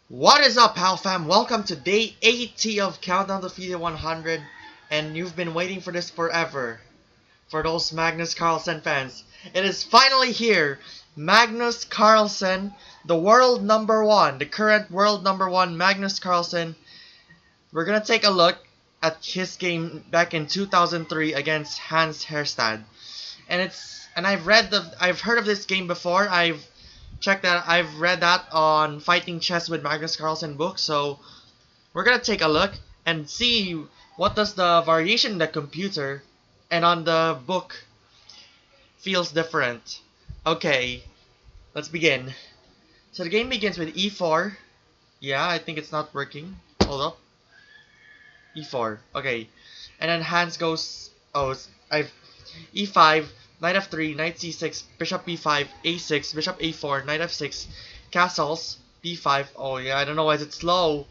What is up, POW fam? Welcome to day 80 of Countdown to FIDE 100, and you've been waiting for this forever. For those Magnus Carlsen fans, it is finally here. Magnus Carlsen, the world number one, the current world number one, Magnus Carlsen. We're gonna take a look at his game back in 2003 against Harestad, and I've heard of this game before. I've read that on Fighting Chess with Magnus Carlsen book, so we're gonna take a look and see what does the variation in the computer and on the book feels different. Okay, let's begin. So the game begins with e4. Yeah, I think it's not working. Hold up. E4. Okay. And then Hans goes I've e5, knight f3, knight c6, bishop b5, a6, bishop a4, knight f6, castles, b5. Oh yeah, I don't know why it's slow.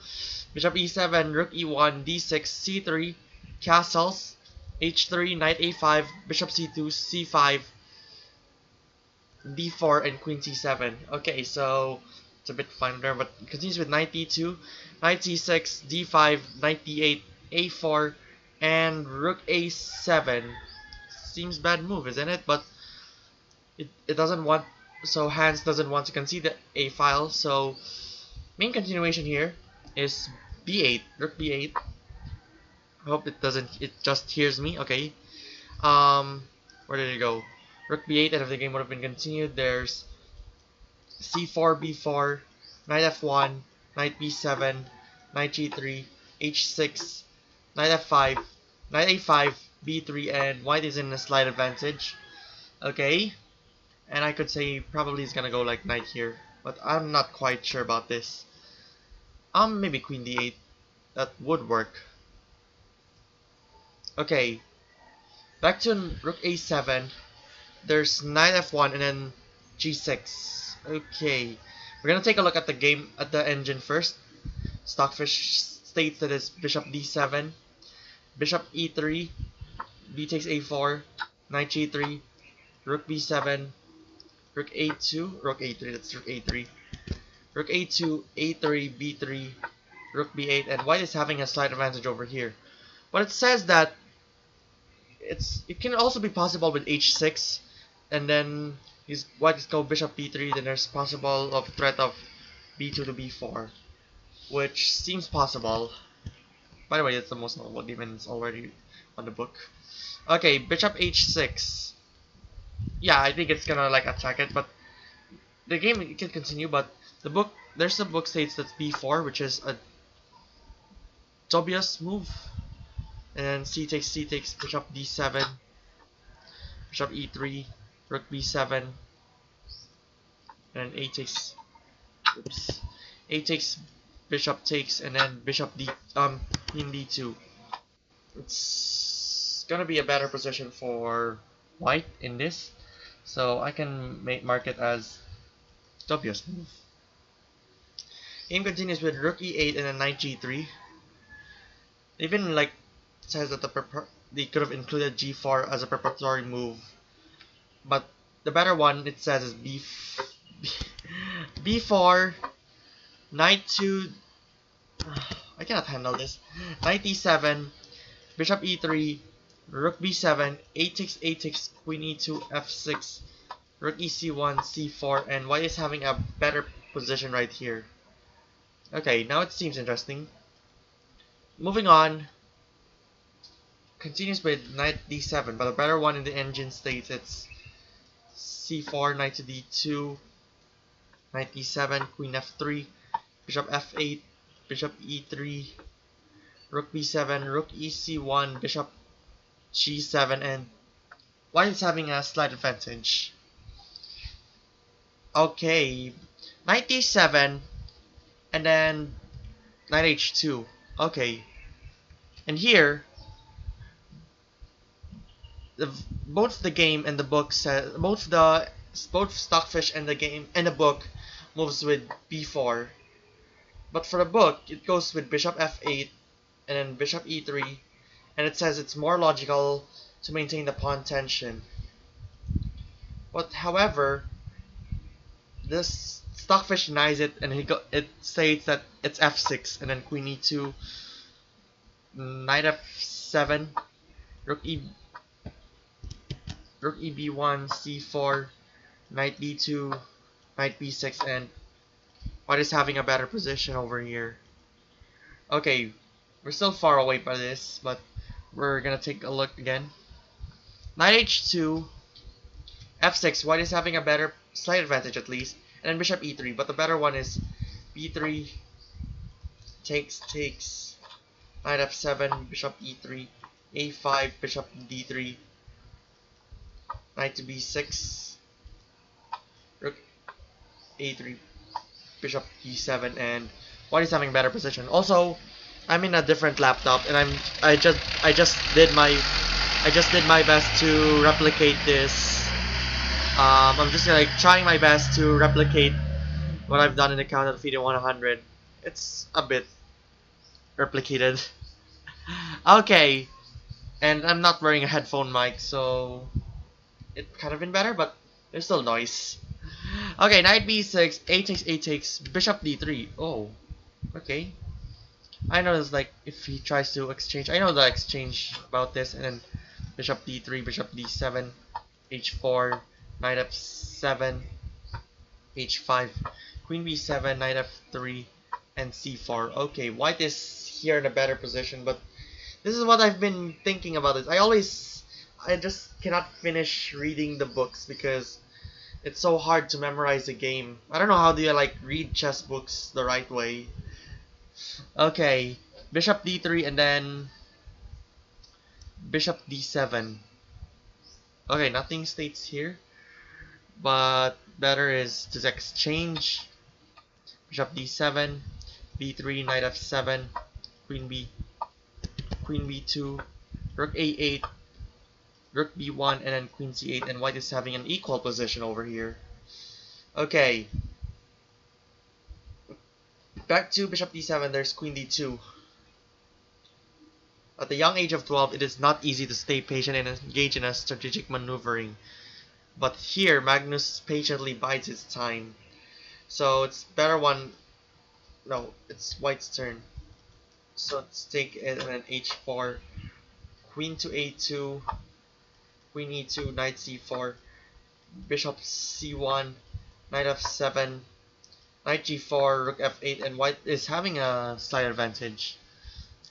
Bishop e7, rook e1, d6, c3, castles, h3, knight a5, bishop c2, c5, d4, and queen c7. Okay, so it's a bit fun there, but it continues with knight d2, knight c6, d5, knight d8, a4, and rook a7. Seems bad move, isn't it? But it doesn't want, so Hans doesn't want to concede the a file, so main continuation here is b8, rook b8. I hope it just hears me. Okay. Where did it go? Rook b8, and if the game would have been continued, there's c4, b4, knight f1, knight b7, knight g3, h6, knight f5, knight a5, b3, and white is in a slight advantage. Okay, and I could say probably he's gonna go like knight here, but I'm not quite sure about this. Maybe queen d8. That would work. Okay, back to rook a7. There's knight f1 and then g6. Okay, we're gonna take a look at the game at the engine first. Stockfish states that it's bishop d7, bishop e3, b takes a4, knight g3, rook b7, rook a2, rook a3, that's rook a3, rook a2, a3, b3, rook b8, and white is having a slight advantage over here. But it says that it can also be possible with h6, and then white is go bishop b3, then there's possible of threat of b2 to b4, which seems possible. By the way, it's the most notable game and it's already on the book. Okay, bishop h6. Yeah, I think it's gonna like attack it, but the game can continue. But there's a book states that b4, which is a dubious move, and then c takes bishop d7, bishop e3, rook b7, and then a takes, bishop takes, and then bishop queen d2. It's gonna be a better position for white in this, so I can mark it as dubious move. Game continues with rook e8 and then knight g3. Even like says that they could have included g4 as a preparatory move, but the better one it says is b4, knight 2. I cannot handle this. Knight e7, bishop e3, rook b7, a takes, queen e2, f6, rook ec1, c4, and white is having a better position right here. Okay, now it seems interesting. Moving on, continues with knight d7, but a better one in the engine states it's c4, knight to d2, knight e7, queen f3, bishop f8, bishop e3, rook b7, rook ec1, bishop g7, and white is having a slight advantage. Okay, knight d7, and then knight h2. Okay, and here both the game and the book says both Stockfish and the game and the book moves with b4, but for the book it goes with bishop f8 and then bishop e3, and it says it's more logical to maintain the pawn tension. But however, this Stockfish denies it, and it states that it's f6, and then queen e2, knight f7, rook e rook eb1, c4, knight b2, knight b6, and white is having a better position over here. Okay, we're still far away by this, but we're gonna take a look again. Knight h2, f6, white is having a better slight advantage at least, and then bishop e3, but the better one is b3, takes, knight f7, bishop e3, a5, bishop d3, knight to b6, rook a3, bishop e7, and white is having better position. Also, I'm in a different laptop, and I just did my best to replicate this. I'm just like trying my best to replicate what I've done in the Count of Video 100. It's a bit replicated. Okay, and I'm not wearing a headphone mic, so it kind of been better, but there's still noise. Okay, knight b6, a takes, bishop d3. Oh, okay. I know it's like if he tries to exchange, I know the exchange about this, and then bishop d3, bishop d7, h4, knight f7, h5, queen b7, knight f3, and c4. Okay, white is here in a better position, but this is what I've been thinking about this. I just cannot finish reading the books because it's so hard to memorize the game. I don't know how do you like read chess books the right way. Okay, bishop d3 and then bishop d7. Okay, nothing states here, but better is to exchange bishop d7, b3, knight f7, queen b, queen b2, rook a8, rook b1, and then queen c8, and white is having an equal position over here. Okay, back to bishop d7, there's queen d2. At the young age of 12, it is not easy to stay patient and engage in a strategic maneuvering. But here, Magnus patiently bides his time. So it's better one. No, it's white's turn. So let's take it and then h4, queen to a2, queen e2, knight c4, bishop c1, knight f7, knight g4, rook f8, and white is having a slight advantage.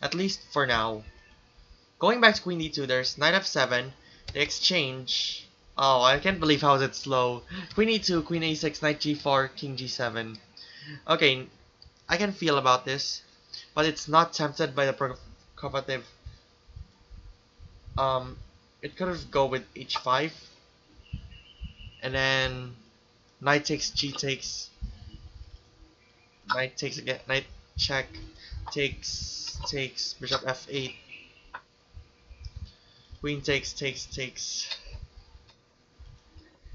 At least for now. Going back to queen d2, there's knight f7, the exchange. Oh, I can't believe how it's slow. Queen e2, queen a6, knight g4, king g7. Okay, I can feel about this, but it's not tempted by the provocative. It could have go with h5, and then knight takes, g takes, knight takes again, knight check, takes, bishop f8, queen takes,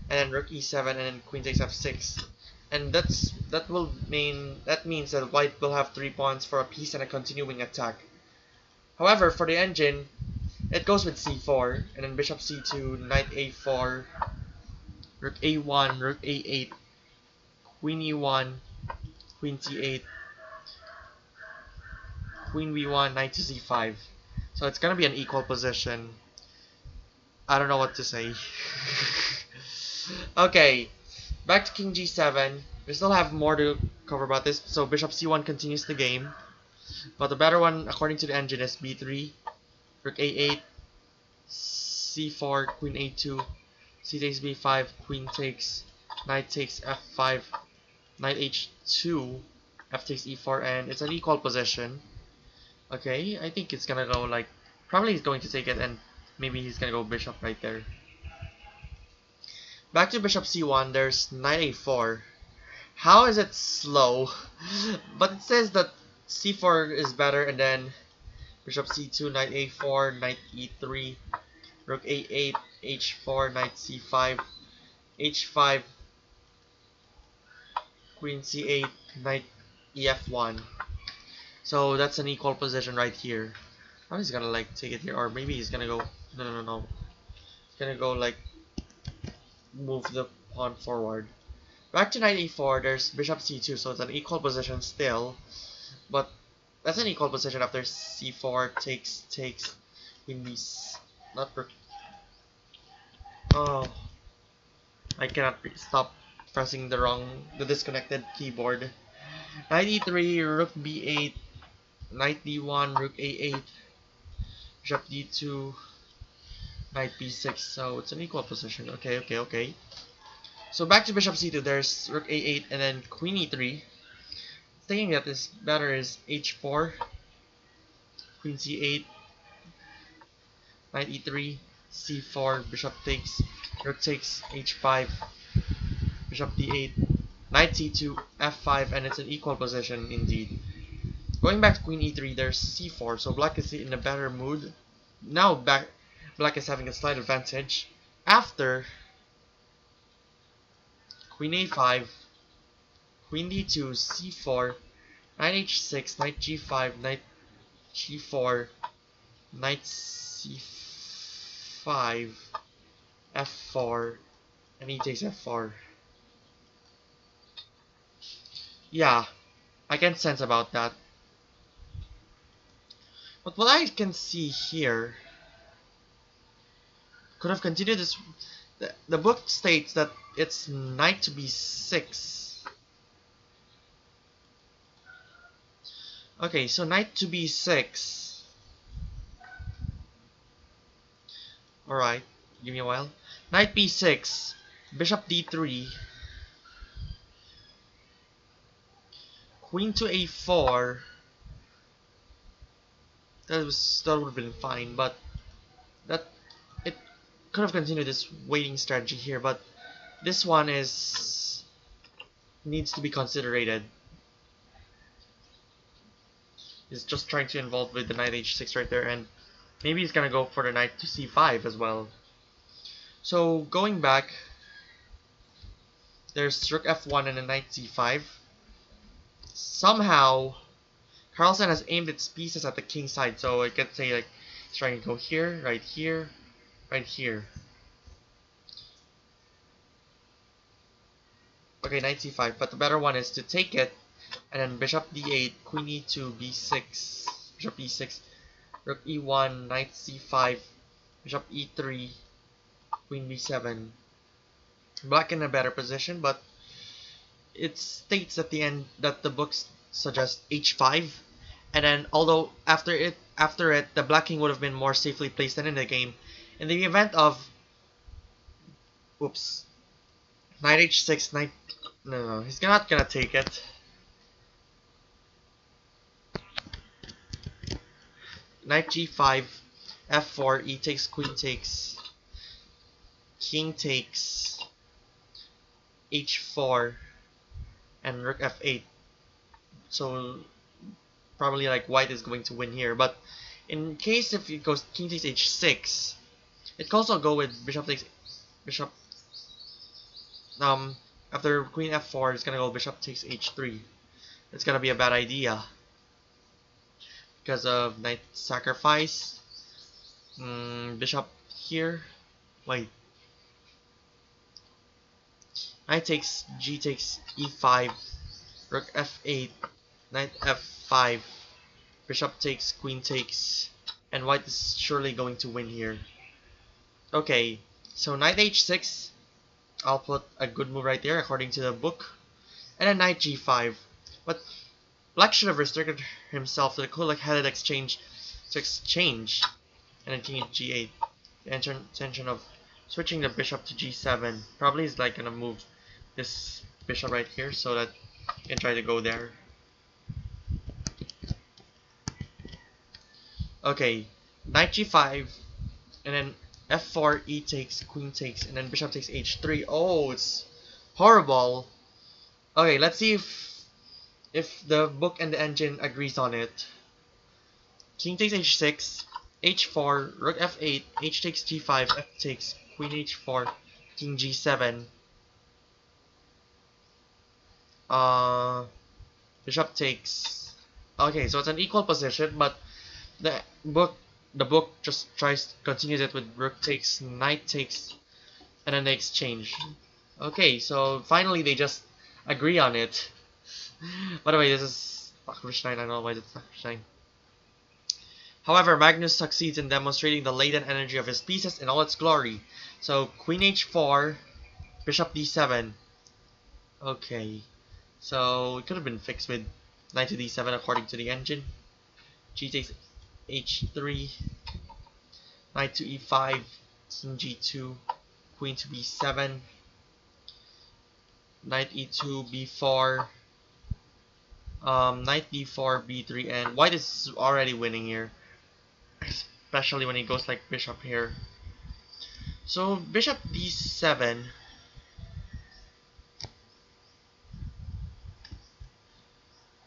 and then rook e7, and then queen takes f6, and that means that white will have 3 pawns for a piece and a continuing attack. However, for the engine, it goes with c4, and then bishop c2, knight a4, rook a1, rook a8, queen e1, queen c8, queen b1, knight to c5. So it's gonna be an equal position. I don't know what to say. Okay, back to king g7. We still have more to cover about this. So bishop c1 continues the game. But the better one, according to the engine, is b3, rook a8, c4, queen a2, c takes b5, queen takes, knight takes f5, knight h2, f takes e4, and it's an equal position. Okay, I think it's gonna go like, probably he's going to take it, and maybe he's gonna go bishop right there. Back to bishop c1, there's knight a4. How is it slow? But it says that c4 is better, and then bishop c2, knight a4, knight e3, rook a8, h4, knight c5, h5, queen c8, knight ef1. So that's an equal position right here. Now he's gonna like take it here, or maybe he's gonna go. No. Gonna go like move the pawn forward. Back to knight e4, there's bishop c2, so it's an equal position still. But that's an equal position after c4 takes queen b. Not oh, I cannot stop pressing the disconnected keyboard. Knight e3, rook b8, knight d1, rook a8, bishop d2, knight b6. So it's an equal position. Okay. So back to bishop c2, there's rook a8 and then queen e3. Thinking that this better is h4, queen c8, knight e3, c4, bishop takes, rook takes h5, bishop d8, knight c2, f5, and it's an equal position indeed. Going back to queen e3, there's c4, so black is in a better mood. Now black is having a slight advantage. After queen a5, queen d2, c4, knight h6, knight g5, knight g4, knight c5, f4, and he takes f4. Yeah, I can sense about that. But what I can see here could have continued this. The book states that it's knight to b6. Okay, so knight to b6. Alright, give me a while. Knight b6, bishop d3, queen to a4. That would have been fine, but that it could have continued this waiting strategy here, but this one needs to be considered. He's just trying to involve with the knight h6 right there, and maybe he's gonna go for the knight to c5 as well. So going back, there's rook f1 and a knight c5. Somehow Carlsen has aimed its pieces at the king side, so I could say like he's trying to go here, right here, right here. Okay, knight c5, but the better one is to take it, and then bishop d8, queen e2, b6, bishop e6, rook e1, knight c5, bishop e3, queen b7. Black in a better position, but it states at the end that the books suggest h5, and then although after it the black king would have been more safely placed than in the game. In the event of oops, knight h6, knight no, he's not gonna take it. Knight g5, f4, e takes, queen takes, king takes, h4, and rook f8. So probably like white is going to win here, but in case if it goes king takes h6, it can also go with bishop takes bishop. After queen f4, it's gonna go bishop takes h3. It's gonna be a bad idea because of knight sacrifice. Bishop here. Wait. Knight takes, g takes e5, rook f8, knight f5, bishop takes, queen takes, and white is surely going to win here. Okay, so knight h6, I'll put a good move right there according to the book, and then knight g5. But black should have restricted himself to the cool-headed exchange and then king g8. The intention of switching the bishop to g7 probably is like gonna move this bishop right here so that you can try to go there. Okay, knight g5, and then f4, e takes, queen takes, and then bishop takes h3. Oh, it's horrible. Okay, let's see if the book and the engine agrees on it. King takes h6, h4, rook f8, h takes g5, f takes, queen h4, king g7. Bishop takes. Okay, so it's an equal position, but the book the book just continues it with rook takes, knight takes, and then they exchange. Okay, so finally they just agree on it. By the way, this is Fakhrstein. I don't know why it's Fakhrstein. However, Magnus succeeds in demonstrating the latent energy of his pieces in all its glory. So Queen h4, Bishop d7. Okay, so it could have been fixed with Knight to d7 according to the engine. G takes h3, Knight to e5, King g2, Queen to b7, Knight e2, b4, Knight d4, b3, and White is already winning here, especially when he goes like Bishop here. So Bishop d7.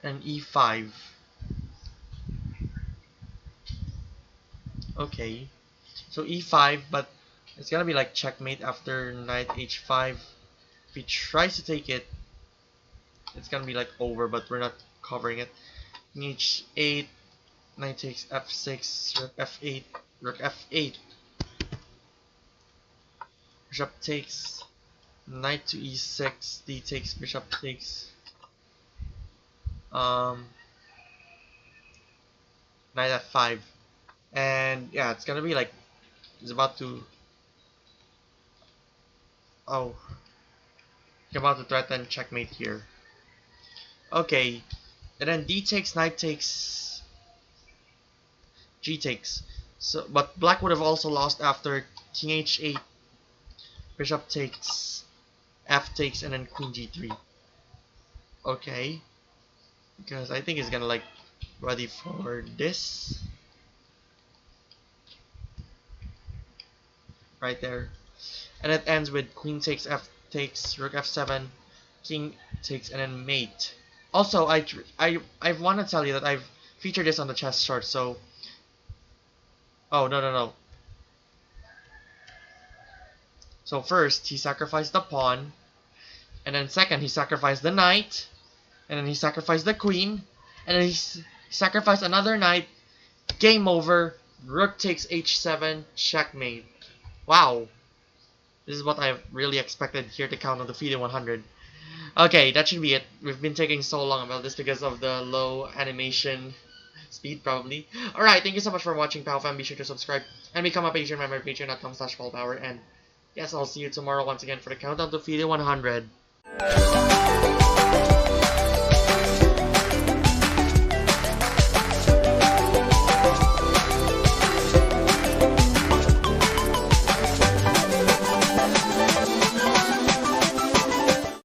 And e5. Okay, so e5, but it's gonna be like checkmate after knight h5. If he tries to take it, it's gonna be like over, but we're not covering it. h8, knight takes f6, rook f8, rook f8, bishop takes, knight to e6, d takes, bishop takes, knight f5, and yeah, it's gonna be like it's about to oh, he's about to threaten checkmate here. Okay, and then d takes, knight takes, g takes. So, but black would have also lost after king h8, bishop takes, f takes, and then queen g3. Okay, because I think he's gonna like ready for this right there, and it ends with queen takes, f takes, rook f7, king takes, and then mate. Also, I want to tell you that I've featured this on the chess chart. So, oh no. So first he sacrificed the pawn, and then second he sacrificed the knight, and then he sacrificed the queen, and then he sacrificed another knight. Game over. Rook takes h7, checkmate. Wow, this is what I really expected here to count on the FIDE 100. Okay, that should be it. We've been taking so long about this because of the low animation speed, probably. Alright, thank you so much for watching, POW fam. Be sure to subscribe and become a patron member at patreon.com/PaulPower. And yes, I'll see you tomorrow once again for the countdown to FIDE 100.